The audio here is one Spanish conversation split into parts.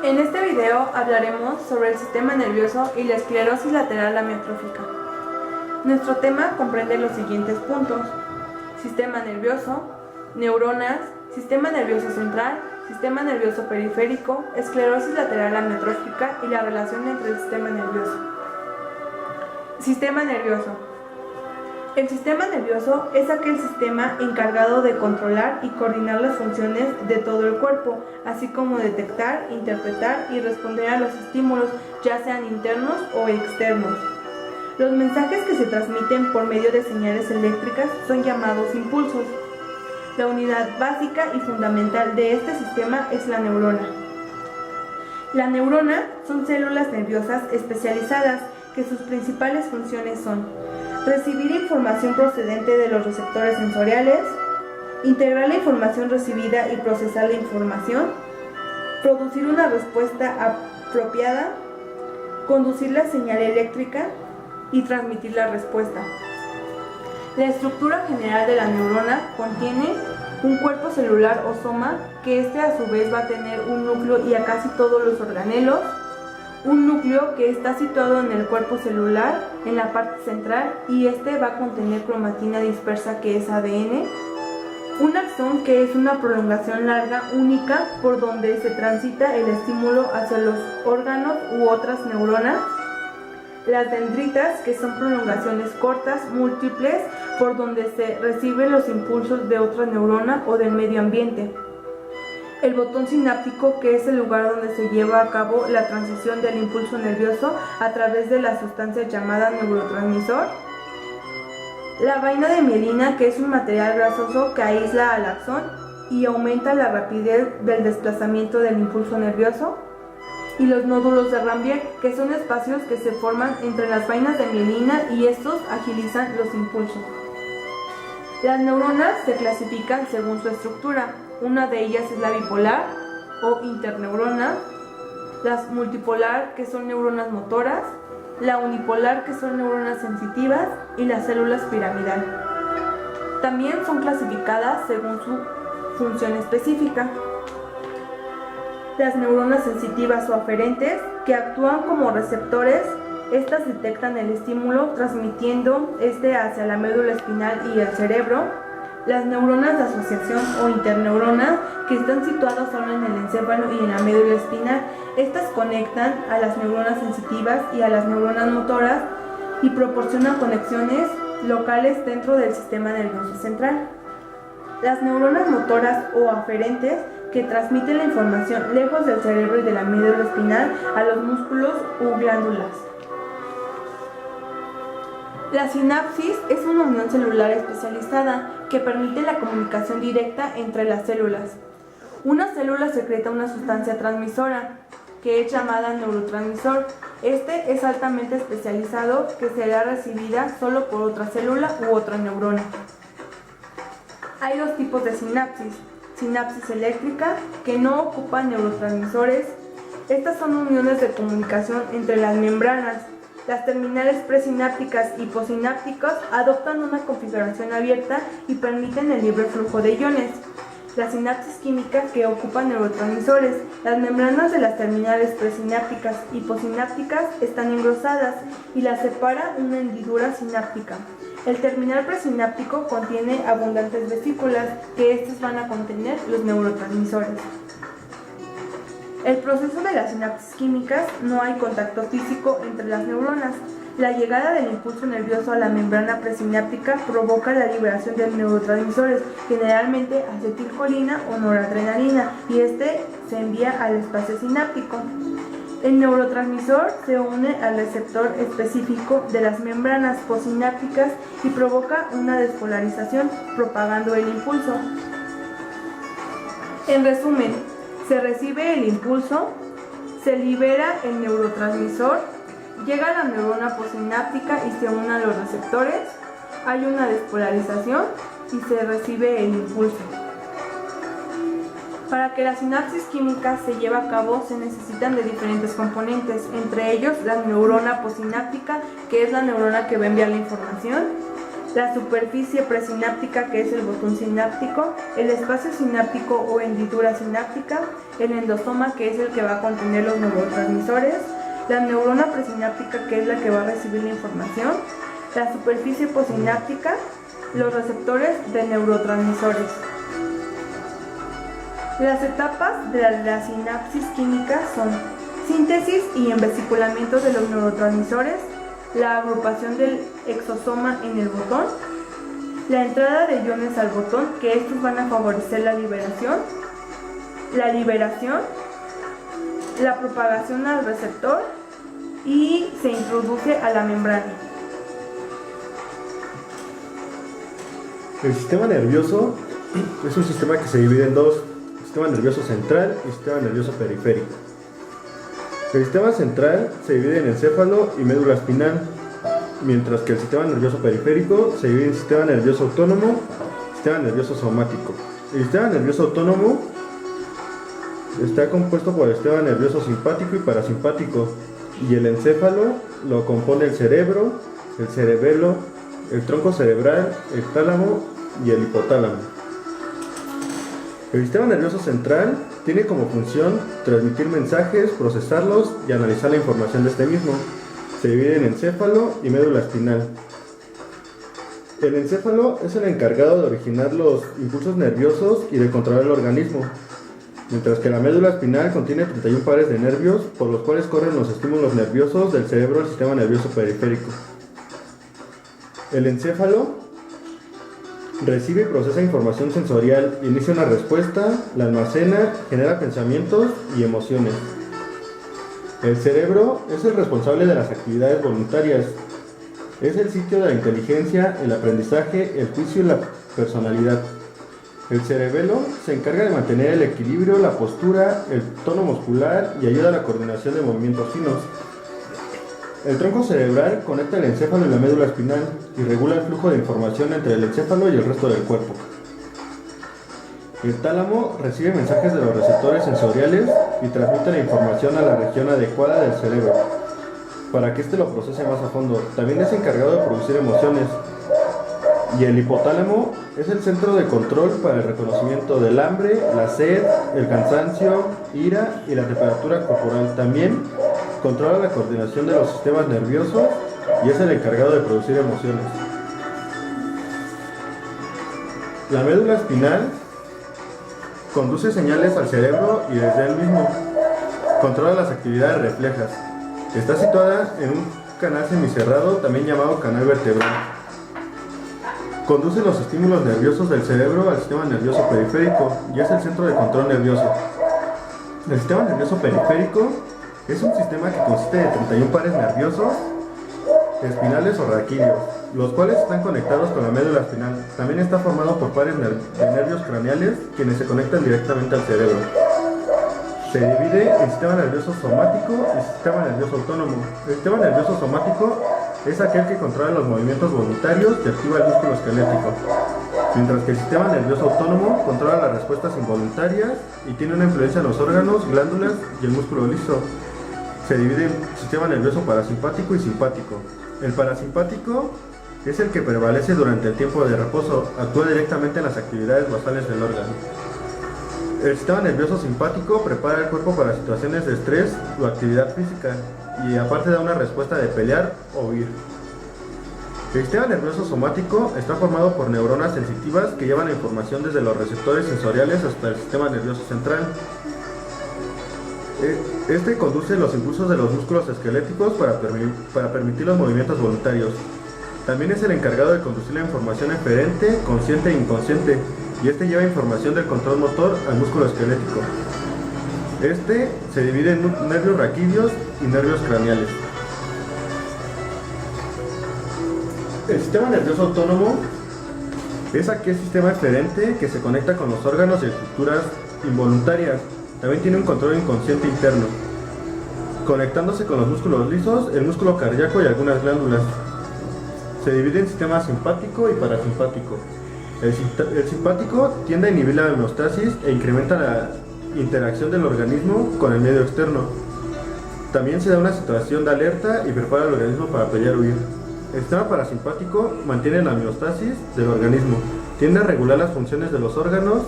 En este video hablaremos sobre el sistema nervioso y la esclerosis lateral amiotrófica. Nuestro tema comprende los siguientes puntos: sistema nervioso, neuronas, sistema nervioso central, sistema nervioso periférico, esclerosis lateral amiotrófica y la relación entre el sistema nervioso. Sistema nervioso. El sistema nervioso es aquel sistema encargado de controlar y coordinar las funciones de todo el cuerpo, así como detectar, interpretar y responder a los estímulos, ya sean internos o externos. Los mensajes que se transmiten por medio de señales eléctricas son llamados impulsos. La unidad básica y fundamental de este sistema es la neurona. La neurona son células nerviosas especializadas que sus principales funciones son: recibir información procedente de los receptores sensoriales, integrar la información recibida y procesar la información, producir una respuesta apropiada, conducir la señal eléctrica y transmitir la respuesta. La estructura general de la neurona contiene un cuerpo celular o soma, que a su vez va a tener un núcleo y a casi todos los organelos, un núcleo que está situado en el cuerpo celular, en la parte central, y va a contener cromatina dispersa, que es ADN, un axón, que es una prolongación larga única por donde se transita el estímulo hacia los órganos u otras neuronas, las dendritas, que son prolongaciones cortas, múltiples, por donde se reciben los impulsos de otra neurona o del medio ambiente. El botón sináptico, que es el lugar donde se lleva a cabo la transición del impulso nervioso a través de la sustancia llamada neurotransmisor. La vaina de mielina, que es un material grasoso que aísla al axón y aumenta la rapidez del desplazamiento del impulso nervioso. Y los nódulos de Ranvier, que son espacios que se forman entre las vainas de mielina y estos agilizan los impulsos. Las neuronas se clasifican según su estructura. Una de ellas es la bipolar o interneurona, las multipolar, que son neuronas motoras, la unipolar, que son neuronas sensitivas, y las células piramidal. También son clasificadas según su función específica. Las neuronas sensitivas o aferentes, que actúan como receptores, estas detectan el estímulo transmitiendo hacia la médula espinal y el cerebro. Las neuronas de asociación o interneuronas, que están situadas solo en el encéfalo y en la médula espinal, estas conectan a las neuronas sensitivas y a las neuronas motoras y proporcionan conexiones locales dentro del sistema nervioso central. Las neuronas motoras o aferentes, que transmiten la información lejos del cerebro y de la médula espinal a los músculos u glándulas. La sinapsis es una unión celular especializada que permite la comunicación directa entre las células. Una célula secreta una sustancia transmisora, que es llamada neurotransmisor. Es altamente especializado, que será recibida solo por otra célula u otra neurona. Hay dos tipos de sinapsis: sinapsis eléctrica, que no ocupa neurotransmisores. Estas son uniones de comunicación entre las membranas. Las terminales presinápticas y postsinápticas adoptan una configuración abierta y permiten el libre flujo de iones. La sinapsis química, que ocupa neurotransmisores. Las membranas de las terminales presinápticas y postsinápticas están engrosadas y las separa una hendidura sináptica. El terminal presináptico contiene abundantes vesículas, que estas van a contener los neurotransmisores. El proceso de las sinapsis químicas: no hay contacto físico entre las neuronas. La llegada del impulso nervioso a la membrana presináptica provoca la liberación de neurotransmisores, generalmente acetilcolina o noradrenalina, y se envía al espacio sináptico. El neurotransmisor se une al receptor específico de las membranas postsinápticas y provoca una despolarización, propagando el impulso. En resumen, se recibe el impulso, se libera el neurotransmisor, llega a la neurona postsináptica y se une a los receptores, hay una despolarización y se recibe el impulso. Para que la sinapsis química se lleve a cabo se necesitan de diferentes componentes, entre ellos la neurona postsináptica, que es la neurona que va a enviar la información, la superficie presináptica, que es el botón sináptico, el espacio sináptico o hendidura sináptica, el endosoma, que es el que va a contener los neurotransmisores, la neurona presináptica, que es la que va a recibir la información, la superficie posináptica, los receptores de neurotransmisores. Las etapas de la sinapsis química son síntesis y envesiculamiento de los neurotransmisores, la agrupación del exosoma en el botón, la entrada de iones al botón, que estos van a favorecer la liberación, la propagación al receptor y se introduce a la membrana. El sistema nervioso es un sistema que se divide en dos: sistema nervioso central y sistema nervioso periférico. El sistema central se divide en encéfalo y médula espinal, mientras que el sistema nervioso periférico se divide en sistema nervioso autónomo y sistema nervioso somático. El sistema nervioso autónomo está compuesto por el sistema nervioso simpático y parasimpático, y el encéfalo lo compone el cerebro, el cerebelo, el tronco cerebral, el tálamo y el hipotálamo. El sistema nervioso central tiene como función transmitir mensajes, procesarlos y analizar la información de este mismo. Se divide en encéfalo y médula espinal. El encéfalo es el encargado de originar los impulsos nerviosos y de controlar el organismo, mientras que la médula espinal contiene 31 pares de nervios por los cuales corren los estímulos nerviosos del cerebro al sistema nervioso periférico. El encéfalo recibe y procesa información sensorial, inicia una respuesta, la almacena, genera pensamientos y emociones. El cerebro es el responsable de las actividades voluntarias. Es el sitio de la inteligencia, el aprendizaje, el juicio y la personalidad. El cerebelo se encarga de mantener el equilibrio, la postura, el tono muscular y ayuda a la coordinación de movimientos finos. El tronco cerebral conecta el encéfalo y la médula espinal y regula el flujo de información entre el encéfalo y el resto del cuerpo. El tálamo recibe mensajes de los receptores sensoriales y transmite la información a la región adecuada del cerebro para que éste lo procese más a fondo. También es encargado de producir emociones. Y el hipotálamo es el centro de control para el reconocimiento del hambre, la sed, el cansancio, ira y la temperatura corporal. También controla la coordinación de los sistemas nerviosos y es el encargado de producir emociones. La médula espinal conduce señales al cerebro y desde él mismo controla las actividades reflejas. Está situada en un canal semicerrado, también llamado canal vertebral. Conduce los estímulos nerviosos del cerebro al sistema nervioso periférico y es el centro de control nervioso. El sistema nervioso periférico es un sistema que consiste de 31 pares nerviosos, espinales o raquídeos, los cuales están conectados con la médula espinal. También está formado por pares de nervios craneales, quienes se conectan directamente al cerebro. Se divide en sistema nervioso somático y sistema nervioso autónomo. El sistema nervioso somático es aquel que controla los movimientos voluntarios y activa el músculo esquelético, mientras que el sistema nervioso autónomo controla las respuestas involuntarias y tiene una influencia en los órganos, glándulas y el músculo liso. Se divide en sistema nervioso parasimpático y simpático. El parasimpático es el que prevalece durante el tiempo de reposo, actúa directamente en las actividades basales del órgano. El sistema nervioso simpático prepara el cuerpo para situaciones de estrés o actividad física y aparte da una respuesta de pelear o huir. El sistema nervioso somático está formado por neuronas sensitivas que llevan la información desde los receptores sensoriales hasta el sistema nervioso central. Este conduce los impulsos de los músculos esqueléticos para permitir los movimientos voluntarios. También es el encargado de conducir la información eferente, consciente e inconsciente, y este lleva información del control motor al músculo esquelético. Este se divide en nervios raquídeos y nervios craneales. El sistema nervioso autónomo es aquel sistema eferente que se conecta con los órganos y estructuras involuntarias. También tiene un control inconsciente interno, conectándose con los músculos lisos, el músculo cardíaco y algunas glándulas. Se divide en sistema simpático y parasimpático. El simpático tiende a inhibir la homeostasis e incrementa la interacción del organismo con el medio externo. También se da una situación de alerta y prepara al organismo para pelear o huir. El sistema parasimpático mantiene la homeostasis del organismo, tiende a regular las funciones de los órganos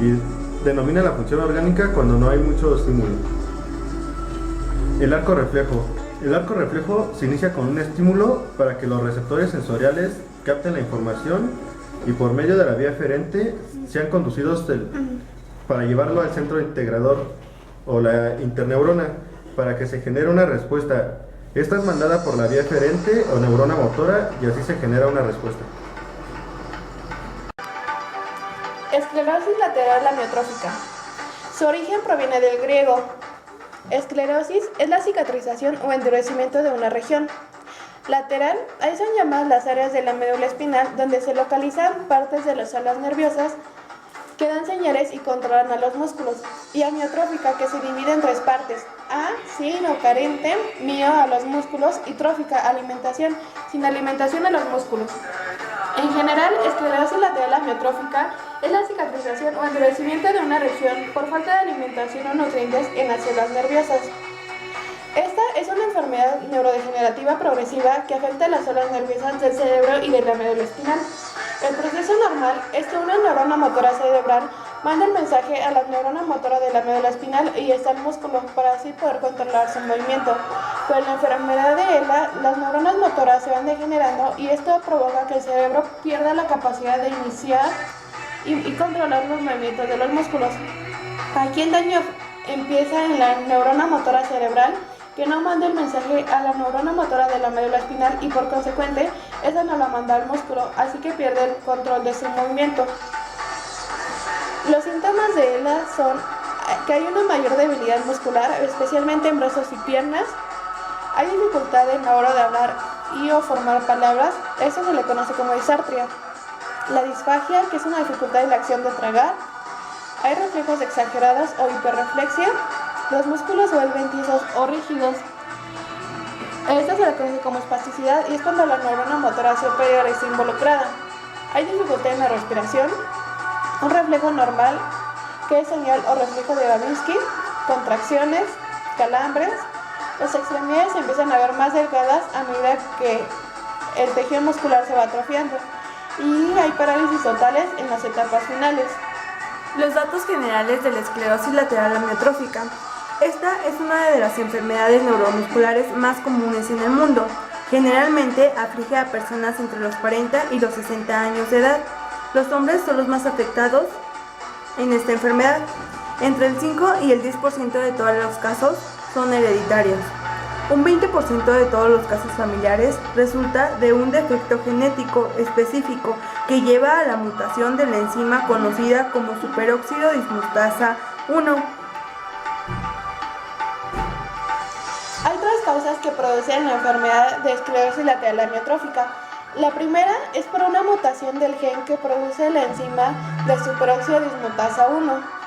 y denomina la función orgánica cuando no hay mucho estímulo. El arco reflejo. El arco reflejo se inicia con un estímulo para que los receptores sensoriales capten la información y por medio de la vía eferente sean conducidos para llevarlo al centro integrador o la interneurona para que se genere una respuesta. Esta es mandada por la vía eferente o neurona motora y así se genera una respuesta. Esclerosis lateral amiotrófica. Su origen proviene del griego. Esclerosis es la cicatrización o endurecimiento de una región. Lateral, ahí son llamadas las áreas de la médula espinal donde se localizan partes de las células nerviosas que dan señales y controlan a los músculos, y amiotrófica, que se divide en tres partes: a, sin o carente; mio, a los músculos; y trófica, alimentación, sin alimentación a los músculos. En general, esclerosis lateral amiotrófica es la cicatrización o endurecimiento de una región por falta de alimentación o nutrientes en las células nerviosas. Esta es una enfermedad neurodegenerativa progresiva que afecta a las células nerviosas del cerebro y de la médula espinal. El proceso normal es que una neurona motora cerebral manda el mensaje a la neurona motora de la médula espinal y está el músculo para así poder controlar su movimiento. Pero en la enfermedad de ELA, las neuronas motoras se van degenerando y esto provoca que el cerebro pierda la capacidad de iniciar y controlar los movimientos de los músculos. Aquí el daño empieza en la neurona motora cerebral, que no manda el mensaje a la neurona motora de la médula espinal y por consecuente esa no la manda al músculo, así que pierde el control de su movimiento. Los síntomas de ELA son que hay una mayor debilidad muscular, especialmente en brazos y piernas. Hay dificultad en la hora de hablar y o formar palabras, eso se le conoce como disartria. La disfagia, que es una dificultad en la acción de tragar. Hay reflejos exagerados o hiperreflexia. Los músculos se vuelven tiesos o rígidos. Esto se le conoce como espasticidad y es cuando la neurona motora superior está involucrada. Hay dificultad en la respiración. Un reflejo normal, que es señal o reflejo de Babinski. Contracciones, calambres. Las extremidades se empiezan a ver más delgadas a medida que el tejido muscular se va atrofiando. Y hay parálisis totales en las etapas finales. Los datos generales de la esclerosis lateral amiotrófica. Esta es una de las enfermedades neuromusculares más comunes en el mundo. Generalmente aflige a personas entre los 40 y los 60 años de edad. Los hombres son los más afectados en esta enfermedad. Entre el 5 y el 10% de todos los casos son hereditarios. Un 20% de todos los casos familiares resulta de un defecto genético específico que lleva a la mutación de la enzima conocida como superóxido dismutasa 1. Hay tres causas que producen la enfermedad de esclerosis lateral amiotrófica. La primera es por una mutación del gen que produce la enzima de superóxido dismutasa 1.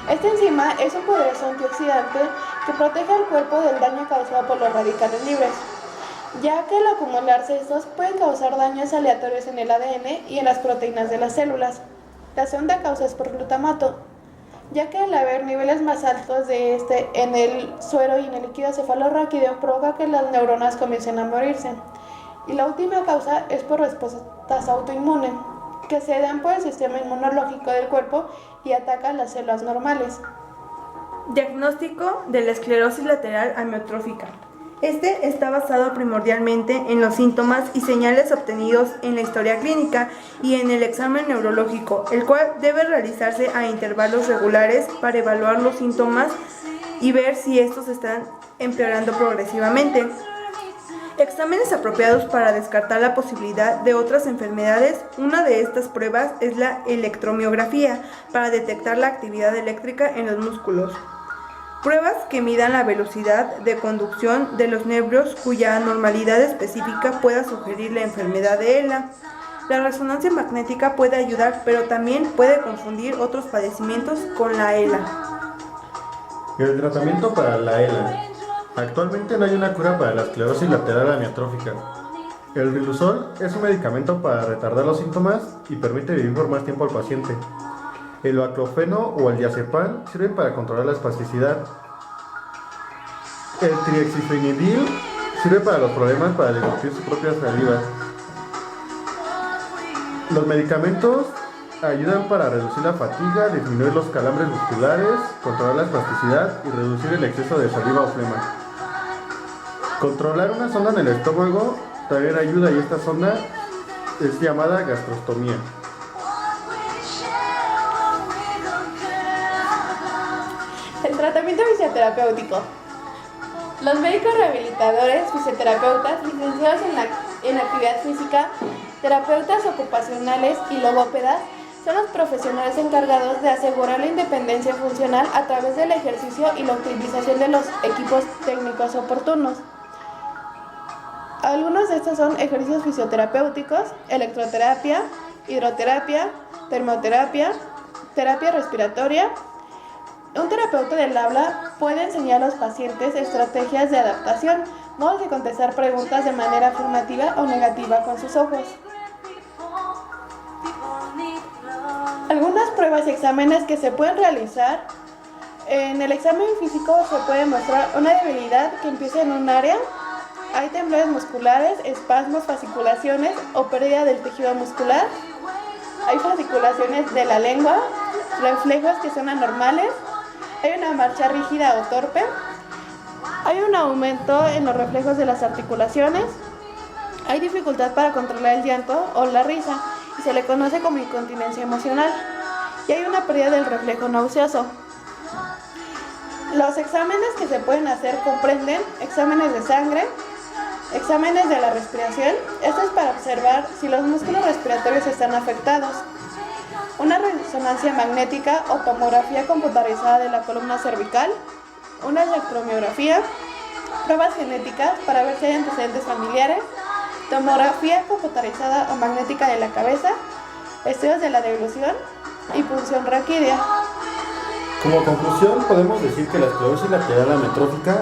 Esta enzima es un poderoso antioxidante que protege al cuerpo del daño causado por los radicales libres, ya que al acumularse estos pueden causar daños aleatorios en el ADN y en las proteínas de las células. La segunda causa es por glutamato, ya que al haber niveles más altos de este en el suero y en el líquido cefalorraquídeo provoca que las neuronas comiencen a morirse. Y la última causa es por respuestas autoinmunes, que se dan por el sistema inmunológico del cuerpo y atacan las células normales. Diagnóstico de la esclerosis lateral amiotrófica. Este está basado primordialmente en los síntomas y señales obtenidos en la historia clínica y en el examen neurológico, el cual debe realizarse a intervalos regulares para evaluar los síntomas y ver si estos están empeorando progresivamente. Exámenes apropiados para descartar la posibilidad de otras enfermedades. Una de estas pruebas es la electromiografía para detectar la actividad eléctrica en los músculos. Pruebas que midan la velocidad de conducción de los nervios cuya anormalidad específica pueda sugerir la enfermedad de ELA. La resonancia magnética puede ayudar, pero también puede confundir otros padecimientos con la ELA. El tratamiento para la ELA. Actualmente no hay una cura para la esclerosis lateral amiotrófica. El Riluzol es un medicamento para retardar los síntomas y permite vivir por más tiempo al paciente. El baclofeno o el diazepam sirven para controlar la espasticidad. El triexifenidil Sirve para los problemas para divertir su propia saliva. Los medicamentos ayudan para reducir la fatiga, disminuir los calambres musculares, controlar la espasticidad y reducir el exceso de saliva o flema. Controlar una sonda en el estómago también ayuda, y esta sonda es llamada gastrostomía. El tratamiento fisioterapéutico. Los médicos rehabilitadores, fisioterapeutas, licenciados en actividad física, terapeutas ocupacionales y logópedas son los profesionales encargados de asegurar la independencia funcional a través del ejercicio y la utilización de los equipos técnicos oportunos. Algunos de estos son ejercicios fisioterapéuticos, electroterapia, hidroterapia, termoterapia, terapia respiratoria. Un terapeuta del habla puede enseñar a los pacientes estrategias de adaptación, modos de contestar preguntas de manera afirmativa o negativa con sus ojos. Algunas pruebas y exámenes que se pueden realizar. En el examen físico se puede mostrar una debilidad que empieza en un área. Hay temblores musculares, espasmos, fasciculaciones o pérdida del tejido muscular. Hay fasciculaciones de la lengua, reflejos que son anormales. Hay una marcha rígida o torpe. Hay un aumento en los reflejos de las articulaciones. Hay dificultad para controlar el llanto o la risa y se le conoce como incontinencia emocional. Y hay una pérdida del reflejo nauseoso. Los exámenes que se pueden hacer comprenden exámenes de sangre, exámenes de la respiración. Esto es para observar si los músculos respiratorios están afectados. Una resonancia magnética o tomografía computarizada de la columna cervical, una electromiografía, pruebas genéticas para ver si hay antecedentes familiares, tomografía computarizada o magnética de la cabeza, estudios de la deglución y punción raquídea. Como conclusión, podemos decir que la esclerosis lateral amiotrófica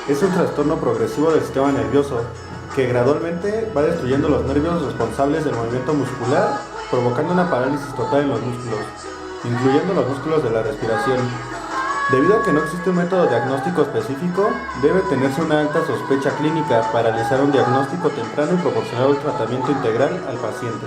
es un trastorno progresivo del sistema nervioso que gradualmente va destruyendo los nervios responsables del movimiento muscular, provocando una parálisis total en los músculos, incluyendo los músculos de la respiración. Debido a que no existe un método diagnóstico específico, debe tenerse una alta sospecha clínica para realizar un diagnóstico temprano y proporcionar un tratamiento integral al paciente.